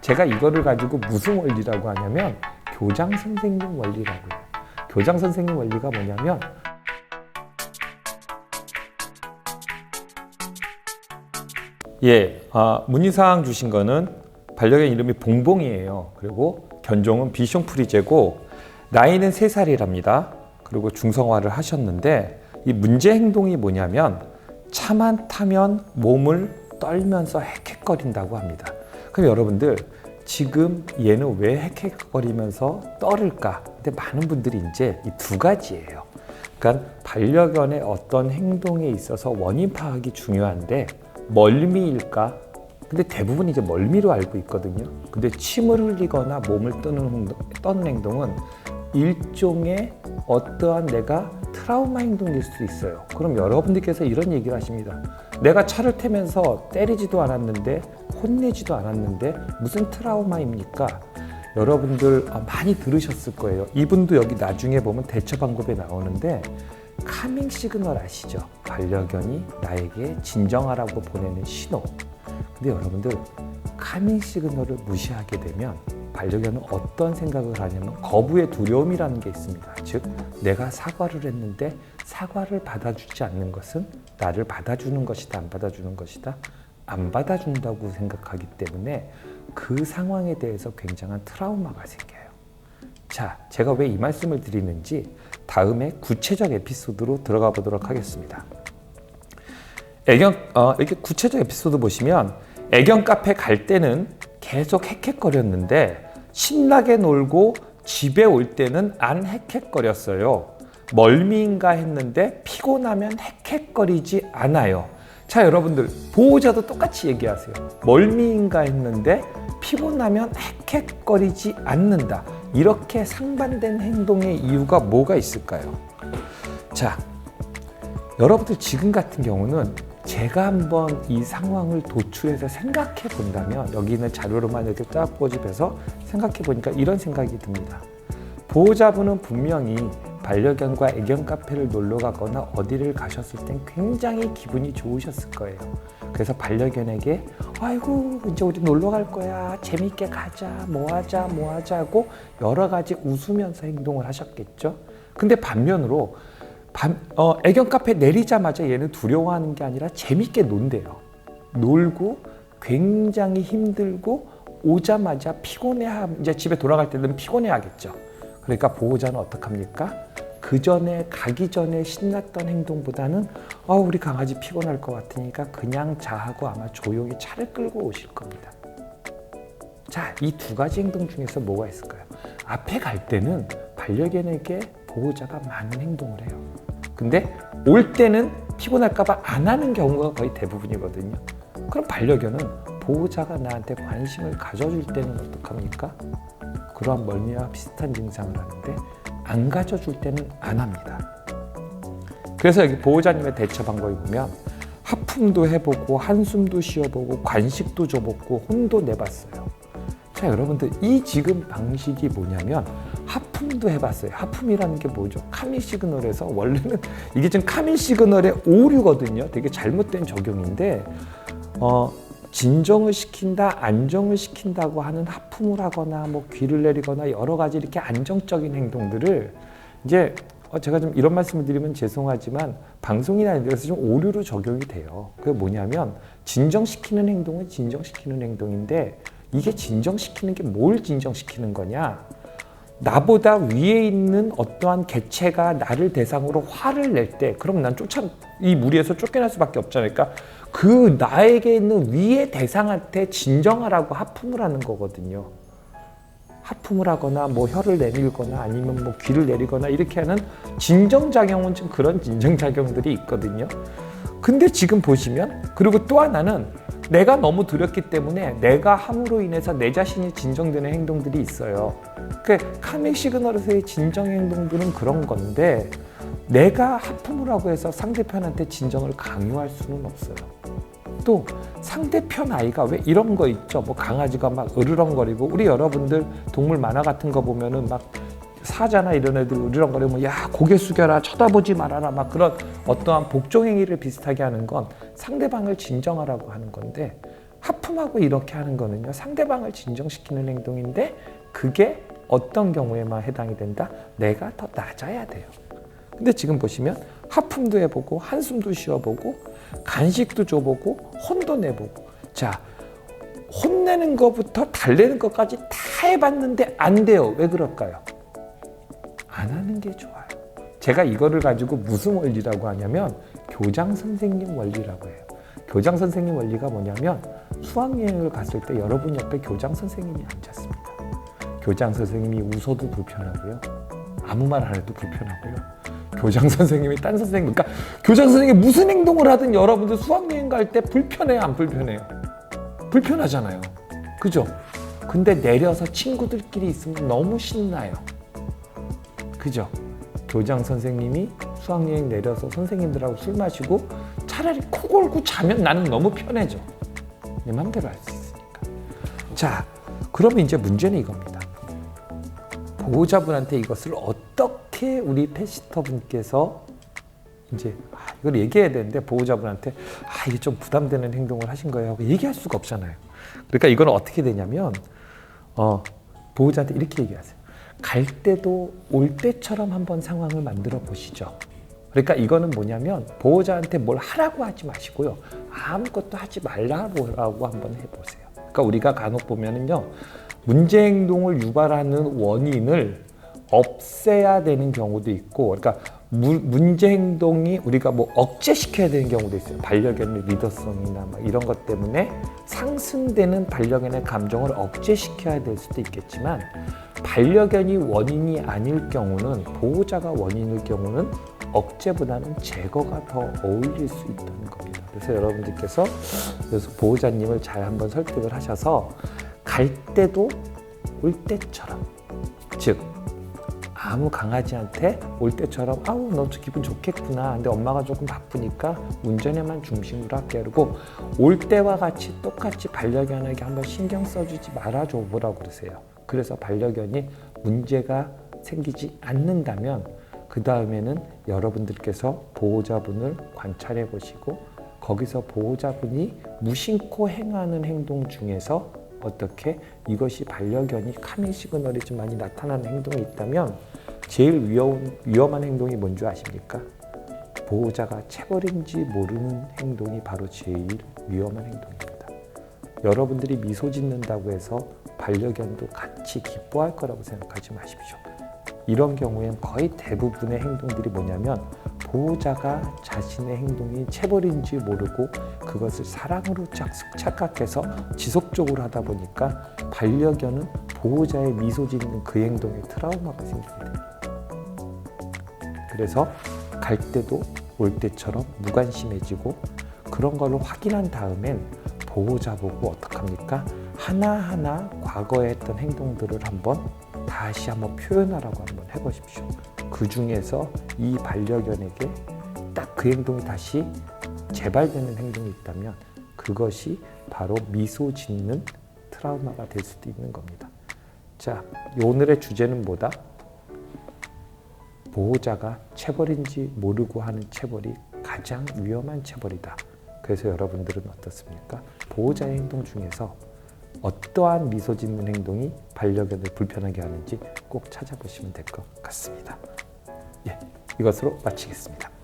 제가 이거를 가지고 무슨 원리라고 하냐면 교장 선생님 원리라고요. 교장 선생님 원리가 뭐냐면 문의사항 주신 거는 반려견 이름이 봉봉이에요. 그리고 견종은 비숑프리제고 나이는 3살이랍니다. 그리고 중성화를 하셨는데 이 문제 행동이 뭐냐면 차만 타면 몸을 떨면서 헥헥거린다고 합니다. 그럼 여러분들 지금 얘는 왜 헥헥거리면서 떨을까? 근데 많은 분들이 이제 이 두 가지예요. 그러니까 반려견의 어떤 행동에 있어서 원인 파악이 중요한데 멀미일까? 근데 대부분 이제 멀미로 알고 있거든요. 근데 침을 흘리거나 몸을 떠는 행동은 일종의 어떠한 내가 트라우마 행동일 수도 있어요. 그럼 여러분들께서 이런 얘기를 하십니다. 내가 차를 타면서 때리지도 않았는데 혼내지도 않았는데 무슨 트라우마입니까? 여러분들 많이 들으셨을 거예요. 이분도 여기 나중에 보면 대처 방법에 나오는데 카밍 시그널 아시죠? 반려견이 나에게 진정하라고 보내는 신호. 근데 여러분들 카밍 시그널을 무시하게 되면 반려견은 어떤 생각을 하냐면 거부의 두려움이라는 게 있습니다. 즉 내가 사과를 했는데 사과를 받아주지 않는 것은 나를 받아주는 것이다, 안 받아주는 것이다, 안 받아준다고 생각하기 때문에 그 상황에 대해서 굉장한 트라우마가 생겨요. 자, 제가 왜 이 말씀을 드리는지 다음에 구체적 에피소드로 들어가 보도록 하겠습니다. 이렇게 구체적 에피소드 보시면 애견 카페 갈 때는 계속 헥헥거렸는데 신나게 놀고 집에 올 때는 안 헥헥거렸어요. 멀미인가 했는데 피곤하면 헥헥거리지 않아요. 자, 여러분들 보호자도 똑같이 얘기하세요. 멀미인가 했는데 피곤하면 헥헥거리지 않는다. 이렇게 상반된 행동의 이유가 뭐가 있을까요? 자, 여러분들 지금 같은 경우는 제가 한번 이 상황을 도출해서 생각해 본다면 여기 있는 자료로만 이렇게 쫙 꼬집해서 생각해 보니까 이런 생각이 듭니다. 보호자분은 분명히 반려견과 애견 카페를 놀러 가거나 어디를 가셨을 땐 굉장히 기분이 좋으셨을 거예요. 그래서 반려견에게 아이고 이제 우리 놀러 갈 거야, 재밌게 가자, 뭐 하자 하고 여러 가지 웃으면서 행동을 하셨겠죠. 근데 반면으로 애견 카페 내리자마자 얘는 두려워하는 게 아니라 재밌게 논대요. 놀고 굉장히 힘들고 오자마자 이제 집에 돌아갈 때는 피곤해하겠죠. 그러니까 보호자는 어떡합니까? 그 전에 가기 전에 신났던 행동보다는 우리 강아지 피곤할 것 같으니까 그냥 자하고 아마 조용히 차를 끌고 오실 겁니다. 자, 이 두 가지 행동 중에서 뭐가 있을까요? 앞에 갈 때는 반려견에게 보호자가 많은 행동을 해요. 근데 올 때는 피곤할까 봐 안 하는 경우가 거의 대부분이거든요. 그럼 반려견은 보호자가 나한테 관심을 가져줄 때는 어떡합니까? 그러한 멀미와 비슷한 증상을 하는데 안 가져줄 때는 안 합니다. 그래서 여기 보호자님의 대처 방법이 보면 하품도 해보고 한숨도 쉬어보고 관식도 줘보고 혼도 내봤어요. 자, 여러분들 이 지금 방식이 뭐냐면 하품도 해봤어요. 하품이라는 게 뭐죠? 카밍 시그널에서 원래는 이게 지금 카밍 시그널의 오류거든요. 되게 잘못된 적용인데 진정을 시킨다, 안정을 시킨다고 하는 하품을 하거나 뭐 귀를 내리거나 여러 가지 이렇게 안정적인 행동들을 이제 제가 좀 이런 말씀을 드리면 죄송하지만 방송이나 이런 데서 좀 오류로 적용이 돼요. 그게 뭐냐면 진정시키는 행동은 진정시키는 행동인데 이게 진정시키는 게 뭘 진정시키는 거냐? 나보다 위에 있는 어떠한 개체가 나를 대상으로 화를 낼 때 그럼 난 이 무리에서 쫓겨날 수밖에 없잖아요. 그러니까 그 나에게 있는 위의 대상한테 진정하라고 하품을 하는 거거든요. 하품을 하거나 뭐 혀를 내밀거나 아니면 뭐 귀를 내리거나 이렇게 하는 진정작용은 좀 그런 진정작용들이 있거든요. 근데 지금 보시면 그리고 또 하나는 내가 너무 두렵기 때문에 내가 함으로 인해서 내 자신이 진정되는 행동들이 있어요. 그 카밍 시그널에서의 진정 행동들은 그런 건데 내가 하품을 하고 해서 상대편한테 진정을 강요할 수는 없어요. 또 상대편 아이가 왜 이런 거 있죠? 뭐 강아지가 막 으르렁거리고 우리 여러분들 동물 만화 같은 거 보면은 막 사자나 이런 애들 으르렁거리면 야 고개 숙여라 쳐다보지 말아라 막 그런 어떠한 복종행위를 비슷하게 하는 건 상대방을 진정하라고 하는 건데 하품하고 이렇게 하는 거는요, 상대방을 진정시키는 행동인데 그게 어떤 경우에만 해당이 된다? 내가 더 낮아야 돼요. 근데 지금 보시면 하품도 해보고 한숨도 쉬어보고 간식도 줘보고 혼도 내보고, 자, 혼내는 것부터 달래는 것까지 다 해봤는데 안 돼요. 왜 그럴까요? 안 하는 게 좋아요. 제가 이거를 가지고 무슨 원리라고 하냐면 교장 선생님 원리라고 해요. 교장 선생님 원리가 뭐냐면 수학여행을 갔을 때 여러분 옆에 교장 선생님이 앉았습니다. 교장 선생님이 웃어도 불편하고요. 아무 말 안 해도 불편하고요. 교장 선생님이 딴 선생님, 그러니까 교장 선생님이 무슨 행동을 하든 여러분들 수학여행 갈 때 불편해요, 안 불편해요? 불편하잖아요. 그죠? 근데 내려서 친구들끼리 있으면 너무 신나요. 그죠? 교장 선생님이 수학여행 내려서 선생님들하고 술 마시고 차라리 코 골고 자면 나는 너무 편해져. 내 맘대로 할 수 있으니까. 자, 그러면 이제 문제는 이겁니다. 보호자분한테 이것을 어떻게 우리 펫시터 분께서 이제 이걸 얘기해야 되는데 보호자분한테 이게 좀 부담되는 행동을 하신 거예요 하고 얘기할 수가 없잖아요. 그러니까 이건 어떻게 되냐면 보호자한테 이렇게 얘기하세요. 갈 때도 올 때처럼 한번 상황을 만들어 보시죠. 그러니까 이거는 뭐냐면 보호자한테 뭘 하라고 하지 마시고요. 아무것도 하지 말라고 한번 해보세요. 그러니까 우리가 간혹 보면은요, 문제 행동을 유발하는 원인을 없애야 되는 경우도 있고, 그러니까 문제 행동이 우리가 뭐 억제시켜야 되는 경우도 있어요. 반려견의 리더성이나 막 이런 것 때문에 상승되는 반려견의 감정을 억제시켜야 될 수도 있겠지만, 반려견이 원인이 아닐 경우는, 보호자가 원인일 경우는 억제보다는 제거가 더 어울릴 수 있다는 겁니다. 그래서 여러분들께서 보호자님을 잘 한번 설득을 하셔서 갈 때도 올 때처럼, 즉 아무 강아지한테 올 때처럼 아우 너 기분 좋겠구나, 근데 엄마가 조금 바쁘니까 운전에만 중심으로 할게, 그리고 올 때와 같이 똑같이 반려견에게 한번 신경 써주지 말아줘 보라고 그러세요. 그래서 반려견이 문제가 생기지 않는다면 그 다음에는 여러분들께서 보호자분을 관찰해 보시고 거기서 보호자분이 무심코 행하는 행동 중에서 어떻게 이것이 반려견이 카밍 시그널이 좀 많이 나타나는 행동이 있다면 제일 위험한 행동이 뭔지 아십니까? 보호자가 체벌인지 모르는 행동이 바로 제일 위험한 행동입니다. 여러분들이 미소 짓는다고 해서 반려견도 같이 기뻐할 거라고 생각하지 마십시오. 이런 경우엔 거의 대부분의 행동들이 뭐냐면 보호자가 자신의 행동이 체벌인지 모르고 그것을 사랑으로 착각해서 지속적으로 하다 보니까 반려견은 보호자의 미소 짓는 그 행동에 트라우마가 생기게 됩니다. 그래서 갈 때도 올 때처럼 무관심해지고 그런 걸로 확인한 다음엔 보호자 보고 어떡합니까? 하나하나 과거에 했던 행동들을 다시 한번 표현하라고 한번 해보십시오. 그 중에서 이 반려견에게 딱 그 행동이 다시 재발되는 행동이 있다면 그것이 바로 미소 짓는 트라우마가 될 수도 있는 겁니다. 자, 오늘의 주제는 뭐다? 보호자가 체벌인지 모르고 하는 체벌이 가장 위험한 체벌이다. 그래서 여러분들은 어떻습니까? 보호자의 행동 중에서 어떠한 미소 짓는 행동이 반려견을 불편하게 하는지 꼭 찾아보시면 될 것 같습니다. 예, 이것으로 마치겠습니다.